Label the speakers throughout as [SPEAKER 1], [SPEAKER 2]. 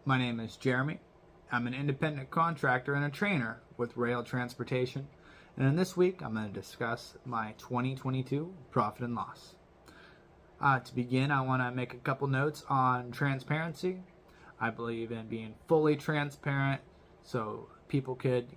[SPEAKER 1] My name is Jeremy. I'm an independent contractor and a trainer with Roehl Transportation, and in this week I'm going to discuss my 2022 profit and loss. To begin, I want to make a couple notes on transparency. I believe in being fully transparent so people could,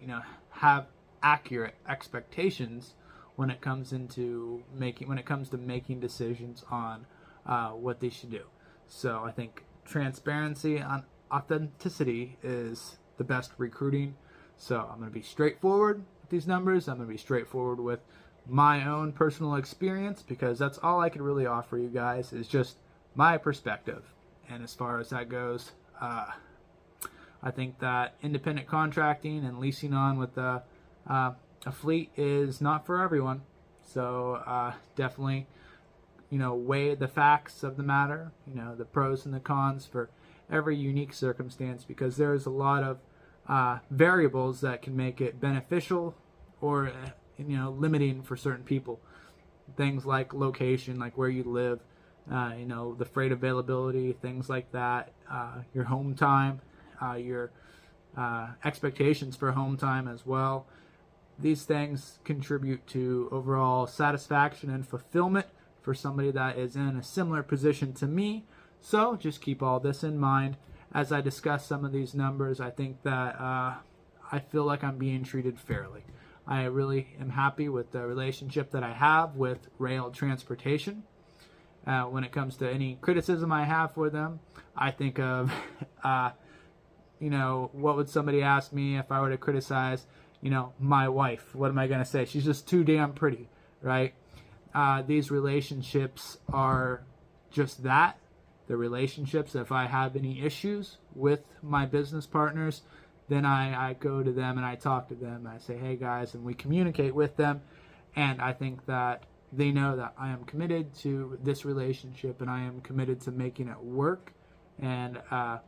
[SPEAKER 1] have accurate expectations when it comes to making decisions on what they should do. So I think transparency and authenticity is the best recruiting. So I'm going to be straightforward with these numbers. I'm going to be straightforward with my own personal experience, because that's all I can really offer you guys is just my perspective. And as far as that goes, I think that independent contracting and leasing on with a fleet is not for everyone. So definitely, weigh the facts of the matter, the pros and the cons for every unique circumstance, because there's a lot of variables that can make it beneficial or limiting for certain people. Things like location, like where you live, the freight availability, things like that, your home time, your expectations for home time as well. These things contribute to overall satisfaction and fulfillment for somebody that is in a similar position to me. So just keep all this in mind as I discuss some of these numbers. I think that I feel like I'm being treated fairly. I really am happy with the relationship that I have with Roehl Transportation. When it comes to any criticism I have for them, I think of, what would somebody ask me if I were to criticize, my wife? What am I going to say? She's just too damn pretty, right? These relationships are just that. The relationships. If I have any issues with my business partners, then I go to them and I talk to them. I say, hey guys, and we communicate with them. And I think that they know that I am committed to this relationship and I am committed to making it work. And I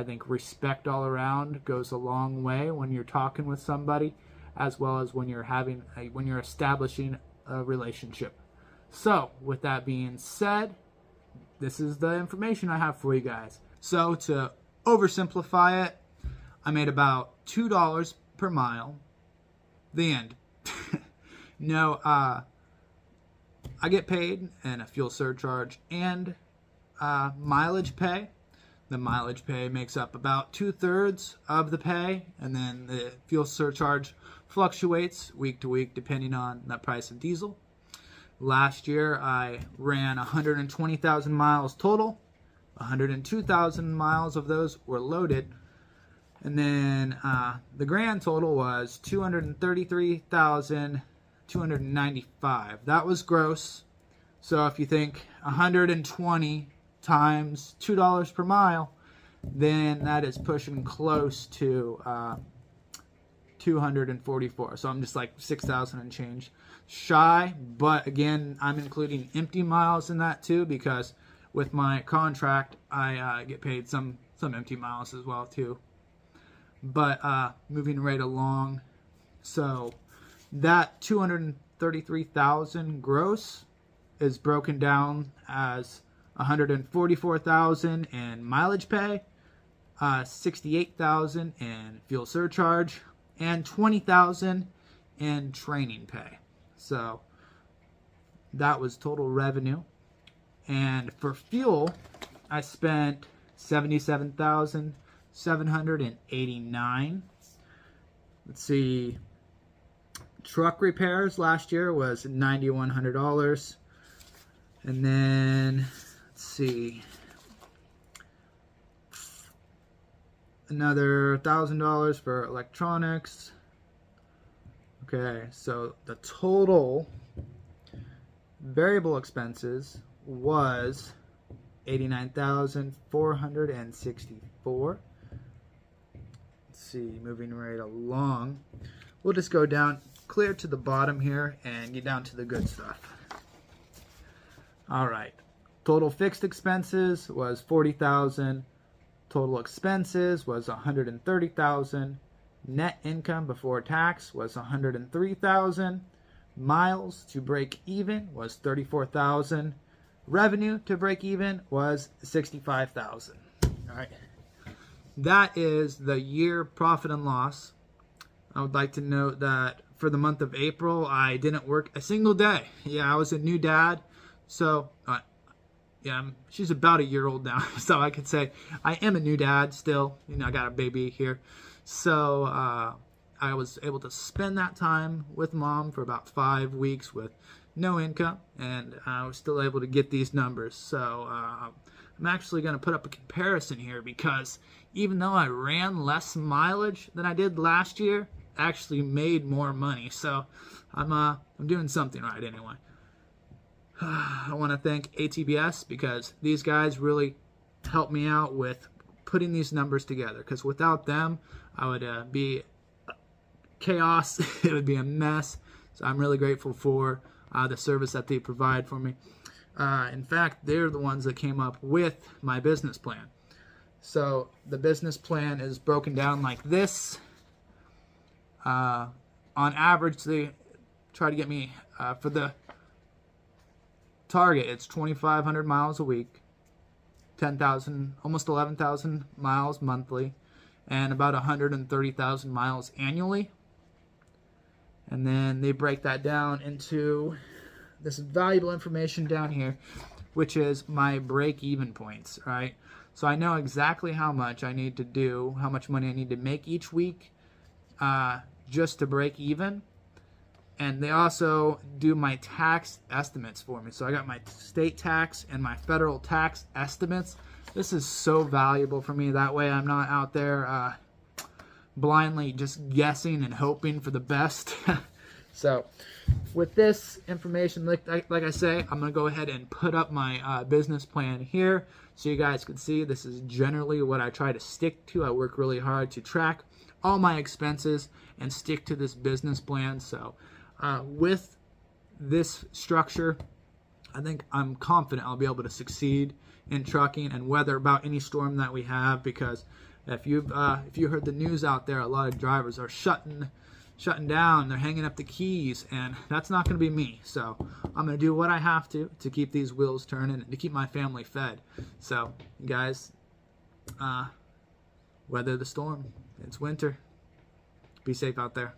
[SPEAKER 1] think respect all around goes a long way when you're talking with somebody, as well as when you're establishing a relationship. So with that being said, this is the information I have for you guys. So to oversimplify it, I made about $2 per mile. The end. No, I get paid in a fuel surcharge and mileage pay. The mileage pay makes up about 2/3 of the pay, and then the fuel surcharge fluctuates week to week depending on the price of diesel. Last year, I ran 120,000 miles total. 102,000 miles of those were loaded. And then the grand total was 233,295. That was gross. So if you think 120 times $2 per mile, then that is pushing close to 244. So I'm just like 6,000 and change shy. But again, I'm including empty miles in that too, because with my contract, I get paid some empty miles as well too. But moving right along, so that 233,000 gross is broken down as 144,000 in mileage pay, 68,000 in fuel surcharge, and 20,000 in training pay. So that was total revenue. And for fuel, I spent 77,789. Let's see. Truck repairs last year was $9,100. And then, let's see, another $1,000 for electronics. Okay, so the total variable expenses was $89,464. Let's see, moving right along. We'll just go down clear to the bottom here and get down to the good stuff. All right. Total fixed expenses was $40,000. Total expenses was $130,000. Net income before tax was $103,000. Miles to break even was $34,000. Revenue to break even was $65,000. All right. that is the year profit and loss. I would like to note that for the month of April, I didn't work a single day. Yeah, I was a new dad, so yeah, she's about a year old now, so I could say I am a new dad still. You know, I got a baby here, so I was able to spend that time with mom for about 5 weeks with no income, and I was still able to get these numbers. So I'm actually going to put up a comparison here, because even though I ran less mileage than I did last year, I actually made more money. So I'm doing something right anyway. I want to thank ATBS, because these guys really helped me out with putting these numbers together, because without them I would be chaos. It would be a mess. So I'm really grateful for the service that they provide for me. In fact, they're the ones that came up with my business plan. So the business plan is broken down like this. On average, they try to get me for the target, it's 2,500 miles a week, 10,000, almost 11,000 miles monthly, and about 130,000 miles annually. And then they break that down into this valuable information down here, which is my break-even points, right? So I know exactly how much I need to do, how much money I need to make each week just to break even. And they also do my tax estimates for me. So I got my state tax and my federal tax estimates. This is so valuable for me. That way I'm not out there blindly just guessing and hoping for the best. So with this information, like I say, I'm going to go ahead and put up my business plan here so you guys can see. This is generally what I try to stick to. I work really hard to track all my expenses and stick to this business plan. So with this structure, I think I'm confident I'll be able to succeed in trucking and weather about any storm that we have, because if you heard the news out there, a lot of drivers are shutting down, they're hanging up the keys, and that's not going to be me. So I'm going to do what I have to keep these wheels turning and to keep my family fed. So you guys, weather the storm. It's winter. Be safe out there.